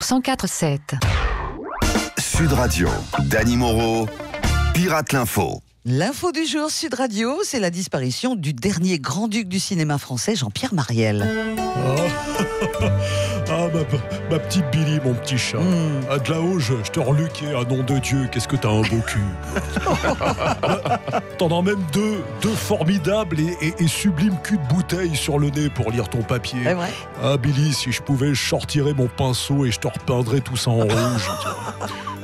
104.7. Sud Radio, Dany Moreau, Pirate l'Info. L'info du jour Sud Radio, c'est la disparition du dernier grand-duc du cinéma français, Jean-Pierre Mariel. Ma petite Billy, mon petit chat. De là-haut, je te reluquais, nom de Dieu, qu'est-ce que t'as un beau cul. T'en as même deux formidables et sublimes culs de bouteille sur le nez pour lire ton papier. C'est vrai. Billy, si je pouvais, je sortirais mon pinceau et je te repeindrais tout ça en rouge.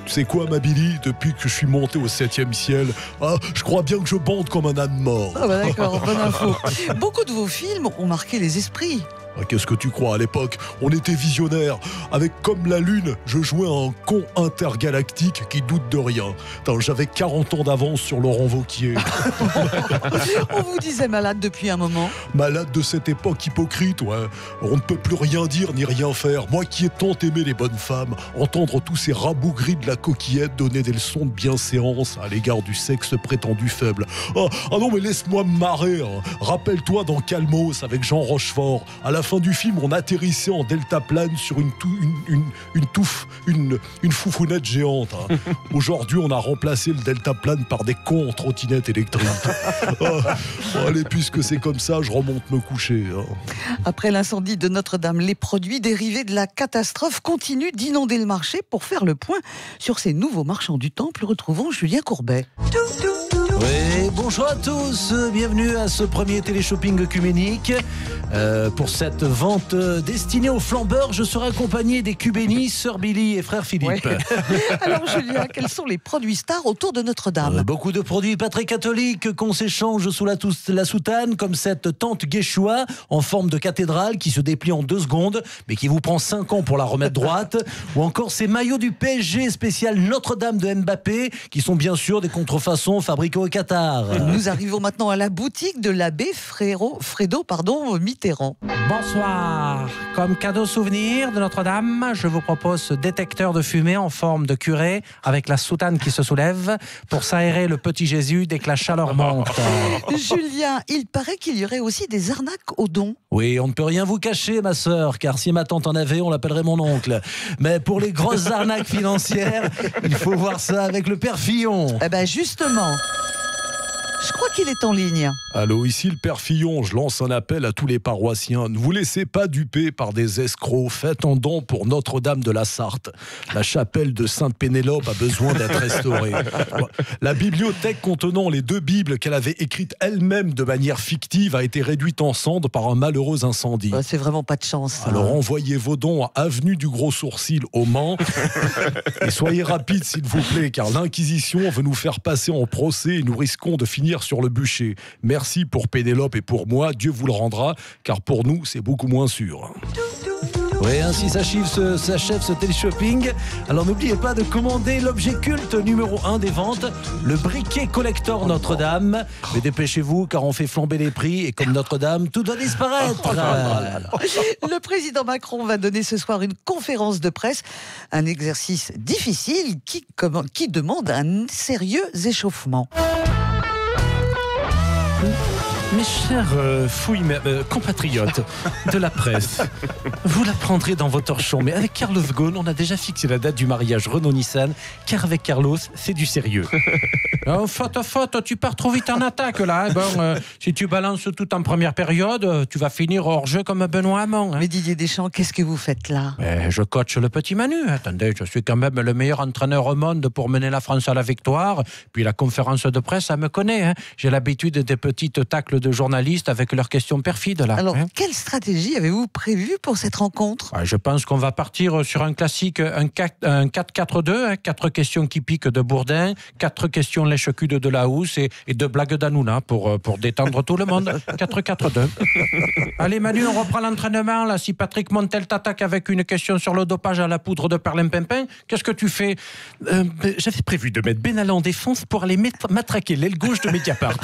Tu sais quoi, ma Billy, depuis que je suis monté au 7e ciel, je crois bien que je bande comme un âne mort. D'accord, bonne info. Beaucoup de vos films ont marqué les esprits. Qu'est-ce que tu crois, à l'époque, on était visionnaires. Avec Comme la Lune, je jouais un con intergalactique qui doute de rien. J'avais 40 ans d'avance sur Laurent Wauquiez. On vous disait malade depuis un moment. Malade de cette époque hypocrite, ouais. On ne peut plus rien dire ni rien faire. Moi qui ai tant aimé les bonnes femmes, entendre tous ces rabougris de la coquillette donner des leçons de bienséance à l'égard du sexe prétendu faible. Non, mais laisse-moi me marrer. Rappelle-toi dans Calmos avec Jean Rochefort. À la fin du film, on atterrissait en deltaplane sur une foufounette géante. Aujourd'hui, on a remplacé le deltaplane par des cons en trottinette électrique. Allez, puisque c'est comme ça, je remonte me coucher. Après l'incendie de Notre-Dame, les produits dérivés de la catastrophe continuent d'inonder le marché. Pour faire le point sur ces nouveaux marchands du temple, retrouvons Julien Courbet. Oui, bonjour à tous, bienvenue à ce premier téléshopping œcuménique. Pour cette vente destinée aux flambeurs, je serai accompagné des Cubénis, Sœur Billy et Frère Philippe. Ouais. Alors Julien, quels sont les produits stars autour de Notre-Dame ? Beaucoup de produits pas très catholiques qu'on s'échange sous la soutane, comme cette tente Guéchoua en forme de cathédrale qui se déplie en 2 secondes, mais qui vous prend 5 ans pour la remettre droite. Ou encore ces maillots du PSG spécial Notre-Dame de Mbappé, qui sont bien sûr des contrefaçons fabriquées au Qatar. Nous arrivons maintenant à la boutique de l'abbé Fredo Mitterrand. Bonsoir. Comme cadeau souvenir de Notre-Dame, je vous propose ce détecteur de fumée en forme de curé avec la soutane qui se soulève pour s'aérer le petit Jésus dès que la chaleur monte. Julien, il paraît qu'il y aurait aussi des arnaques aux dons. Oui, on ne peut rien vous cacher, ma sœur, car si ma tante en avait, on l'appellerait mon oncle. Mais pour les grosses arnaques financières, il faut voir ça avec le père Fillon. Eh ben justement, je crois qu'il est en ligne. Allô, ici le père Fillon, je lance un appel à tous les paroissiens. Ne vous laissez pas duper par des escrocs. Faites un don pour Notre-Dame de la Sarthe. La chapelle de Sainte-Pénélope a besoin d'être restaurée. La bibliothèque contenant les 2 Bibles qu'elle avait écrites elle-même de manière fictive a été réduite en cendres par un malheureux incendie. C'est vraiment pas de chance. Alors envoyez vos dons à Avenue du Gros Sourcil au Mans. Et soyez rapides s'il vous plaît, car l'Inquisition veut nous faire passer en procès et nous risquons de finir sur le bûcher. Merci pour Pénélope et pour moi, Dieu vous le rendra, car pour nous, c'est beaucoup moins sûr. Oui, ainsi s'achève ce téléshopping. Alors n'oubliez pas de commander l'objet culte numéro 1 des ventes, le briquet collector Notre-Dame. Mais dépêchez-vous, car on fait flamber les prix et comme Notre-Dame, tout doit disparaître. Le président Macron va donner ce soir une conférence de presse, un exercice difficile qui demande un sérieux échauffement. Mes chers compatriotes de la presse, vous l'apprendrez dans vos torchons, mais avec Carlos Ghosn, on a déjà fixé la date du mariage Renault-Nissan, car avec Carlos, c'est du sérieux. Faute, tu pars trop vite en attaque là. Si tu balances tout en première période, tu vas finir hors jeu comme Benoît Hamon. Mais Didier Deschamps, qu'est-ce que vous faites là ? Je coach le petit Manu. Attendez, je suis quand même le meilleur entraîneur au monde pour mener la France à la victoire. Puis la conférence de presse, ça me connaît. J'ai l'habitude des petites tacles de journalistes avec leurs questions perfides là. Alors, quelle stratégie avez-vous prévue pour cette rencontre ? Je pense qu'on va partir sur un classique, un 4-4-2, 4 questions qui piquent de Bourdin, 4 questions lèche-cul de Delahousse et 2 blagues d'Hanouna pour détendre tout le monde. 4-4-2. Allez Manu, on reprend l'entraînement là. Si Patrick Montel t'attaque avec une question sur le dopage à la poudre de perlimpinpin, qu'est-ce que tu fais ? J'avais prévu de mettre Benalla en défense pour aller matraquer l'aile gauche de Mediapart.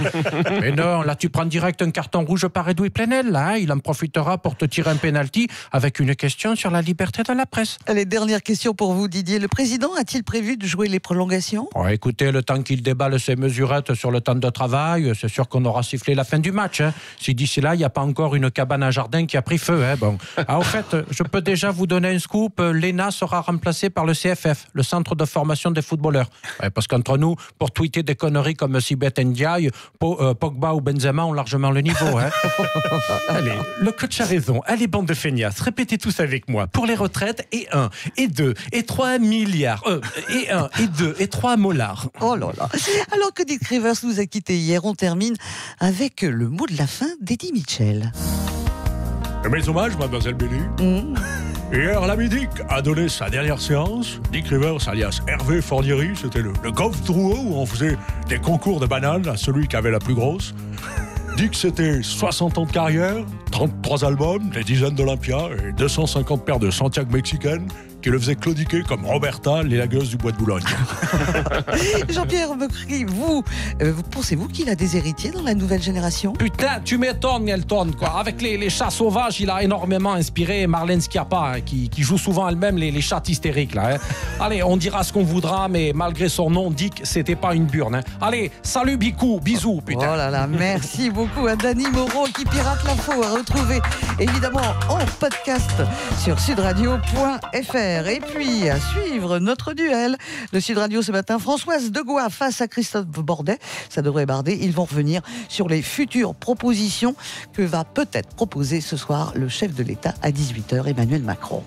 Mais non, là tu prends en direct un carton rouge par Edoui Plenel. Là, hein. Il en profitera pour te tirer un penalty avec une question sur la liberté de la presse. Allez, dernière question pour vous, Didier. Le président a-t-il prévu de jouer les prolongations ? Oh, écoutez, le temps qu'il déballe ses mesurettes sur le temps de travail, c'est sûr qu'on aura sifflé la fin du match. Hein. Si d'ici là, il n'y a pas encore une cabane à jardin qui a pris feu. Hein. Bon. Ah, au fait, je peux déjà vous donner un scoop. L'ENA sera remplacée par le CFF, le Centre de formation des footballeurs. Ouais, parce qu'entre nous, pour tweeter des conneries comme Sibeth Ndiaye, Pogba ou Benzema ont largement le niveau. Hein. Allez, le coach a raison. Allez, bande de feignasses, répétez tous avec moi. Pour les retraites, et 1, et 2, et 3 milliards. Et 1, et 2, et 3 mollards. Oh là là. Alors que Dick Rivers nous a quittés hier, on termine avec le mot de la fin d'Eddie Mitchell. Mes hommages, mademoiselle Béli. Hier, l'ami Dick a donné sa dernière séance. Dick Rivers, alias Hervé Fornieri, c'était le golf drouot où on faisait des concours de bananes à celui qui avait la plus grosse. Dick, c'était 60 ans de carrière, 33 albums, des dizaines d'Olympia et 250 paires de Santiago mexicaines qui le faisaient claudiquer comme Roberta, les lagueuses du bois de Boulogne. Jean-Pierre Meucry, vous pensez-vous qu'il a des héritiers dans la nouvelle génération ? Putain, tu m'étonnes, Elton, quoi. Avec les chats sauvages, il a énormément inspiré Marlène Schiappa, hein, qui joue souvent elle-même les chats hystériques, là. Hein. Allez, on dira ce qu'on voudra, mais malgré son nom, Dick, c'était pas une burne. Hein. Allez, salut, Bicou, bisous, putain. Oh là là, merci beaucoup à Dany Moreau qui pirate l'info, à retrouver évidemment en podcast sur sudradio.fr. Et puis, à suivre notre duel de Sud Radio ce matin, Françoise Degois face à Christophe Bordet. Ça devrait barder. Ils vont revenir sur les futures propositions que va peut-être proposer ce soir le chef de l'État à 18h, Emmanuel Macron.